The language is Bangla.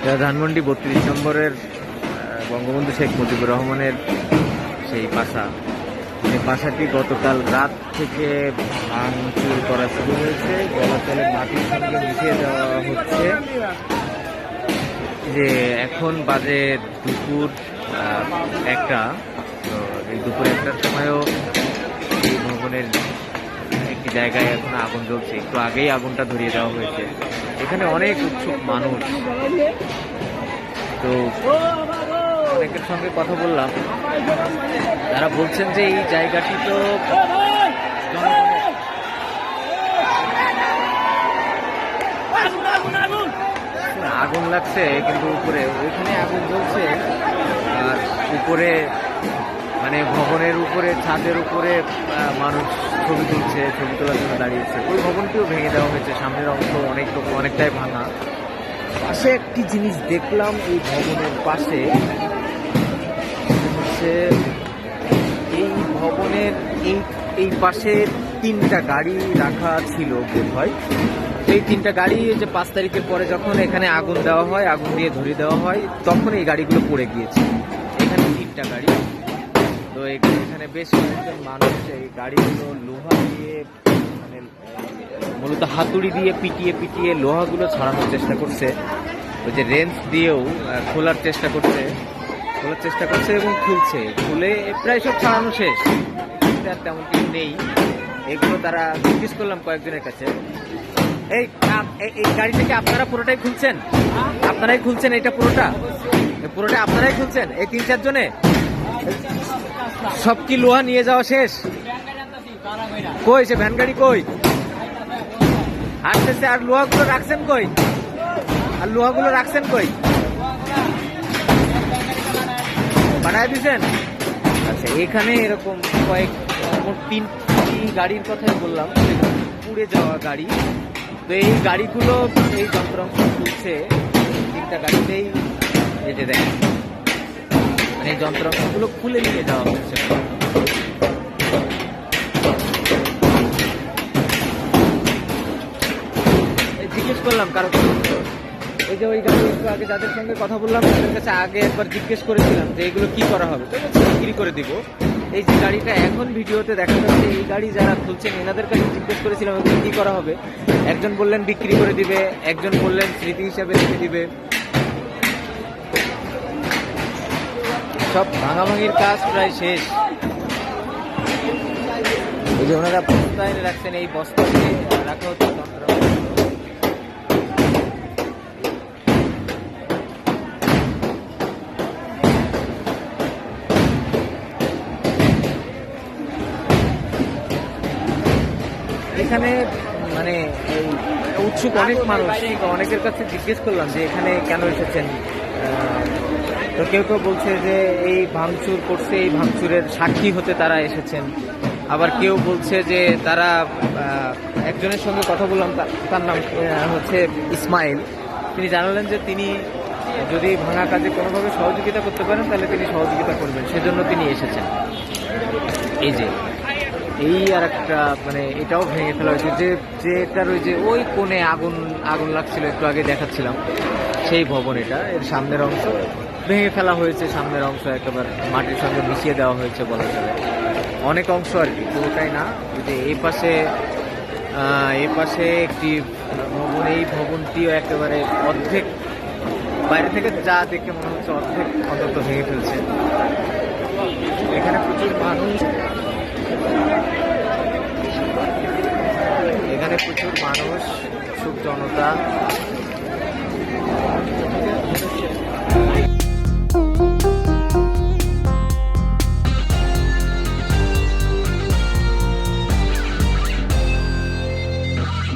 ধানমন্ডি 32 নম্বরের বঙ্গবন্ধু শেখ মুজিবুর রহমানের সেই বাসা, এই বাসাটি গতকাল রাত থেকে ভাঙচুর করা শুরু হয়েছে। গলাতলে মাটির সঙ্গে মিশিয়ে দেওয়া হচ্ছে। যে এখন বাজে দুপুর একটা, তো এই দুপুর একটার সময়ও এই ভবনের একটি জায়গায় এখন আগুন জ্বলছে। একটু আগেই আগুনটা ধরিয়ে দেওয়া হয়েছে। এখানে অনেক উৎসুক মানুষ, তো অনেকের সঙ্গে কথা বললাম, তারা বলছেন যে এই জায়গাটি তো আগুন লাগছে, কিন্তু উপরে ওইখানে আগুন জ্বলছে, আর উপরে মানে ভবনের উপরে ছাদের উপরে মানুষ ছবি তুলছে, ছবি তোলার জন্য দাঁড়িয়েছে। ওই ভবনটিও ভেঙে দেওয়া হয়েছে, সামনের অংশ অনেকটাই ভাঙা। পাশে একটি জিনিস দেখলাম, এই ভবনের পাশে হচ্ছে এই ভবনের এই পাশে 3টা গাড়ি রাখা ছিল বোধ হয়। এই 3টা গাড়ি যে 5 তারিখের পরে যখন এখানে আগুন দেওয়া হয়, আগুন দিয়ে ধরিয়ে দেওয়া হয়, তখন এই গাড়িগুলো পড়ে গিয়েছে। এখানে 3টা গাড়ি। তো এখানে বেশ কয়েকজন মানুষ এই গাড়িগুলো লোহা দিয়ে, মানে মূলত হাতুড়ি দিয়ে পিটিয়ে লোহাগুলো ছাড়ানোর চেষ্টা করছে। ওই যে রেঞ্চ দিয়েও খোলার চেষ্টা করছে এবং খুলে প্রায় সব ছাড়ানো শেষ। আর তেমন কিছু নেই। এগুলো তারা জিজ্ঞেস করলাম কয়েকজনের কাছে, এই গাড়িটাকে আপনারা পুরোটাই খুলছেন? আপনারাই খুলছেন এটা পুরোটা আপনারাই খুলছেন? এই 3-4 জনে সব কি লোহা নিয়ে যাওয়া শেষ? কই সে ভ্যান গাড়ি কই আসতেছে? আর লোহাগুলো রাখছেন কই? বানায় দিচ্ছেন? আচ্ছা, এখানে এরকম মোট 3টি গাড়ির কথাই বললাম, পুড়ে যাওয়া গাড়ি। তো এই গাড়িগুলো এই যন্ত্রাংশ খুলছে 3টা গাড়িতেই। এই যে দেখেন, মানে এই যন্ত্রাংশগুলো খুলে নিয়ে যাওয়া হচ্ছে। জিজ্ঞেস করলাম কারো, এই যে ওই গাড়ি একটু আগে যাদের সঙ্গে কথা বললাম তাদের কাছে আগে একবার জিজ্ঞেস করেছিলাম যে এগুলো কি করা হবে, তো বিক্রি করে দিব। এই যে গাড়িটা এখন ভিডিওতে দেখা যাচ্ছে, এই গাড়ি যারা খুলছেন এনাদের কাছে জিজ্ঞেস করেছিলাম এগুলো কি করা হবে। একজন বললেন বিক্রি করে দিবে, একজন বললেন স্মৃতি হিসাবে রেখে দিবে। সব ভাঙাভাঙির কাজ প্রায় শেষ। এই যে ওনারা বস্তা এনে রাখছেন, এই বস্তা দিয়ে রাখা হচ্ছে যন্ত্র। এখানে মানে উৎসুক অনেক মানুষ, অনেকের কাছে জিজ্ঞেস করলাম যে এখানে কেন এসেছেন। তো কেউ বলছে যে এই ভাঙচুর করছে, এই ভাঙচুরের সাক্ষী হতে তারা এসেছেন। আবার কেউ বলছে যে তারা, একজনের সঙ্গে কথা বললাম, তার নাম হচ্ছে ইসমাইল। তিনি জানালেন যে তিনি যদি ভাঙা কাজে কোনোভাবে সহযোগিতা করতে পারেন তাহলে তিনি সহযোগিতা করবেন, সেজন্য তিনি এসেছেন। এই যে আর একটা, মানে এটাও ভেঙে ফেলা হয়েছে, যেটার ওই যে ওই কোণে আগুন লাগছিল একটু আগে দেখাচ্ছিলাম, সেই ভবন। এর সামনের অংশ ভেঙে ফেলা হয়েছে, সামনের অংশ একেবারে মাটির সঙ্গে মিশিয়ে দেওয়া হয়েছে বলা চলে। অনেক অংশ আর কি, পুরোটাই না। যে এই পাশে একটি ভবন, এই ভবনটিও একেবারে অর্ধেক, বাইরে থেকে যা দেখে মনে হচ্ছে অর্ধেক অন্তত ভেঙে ফেলছে। এখানে প্রচুর মানুষ, উৎসুক জনতা।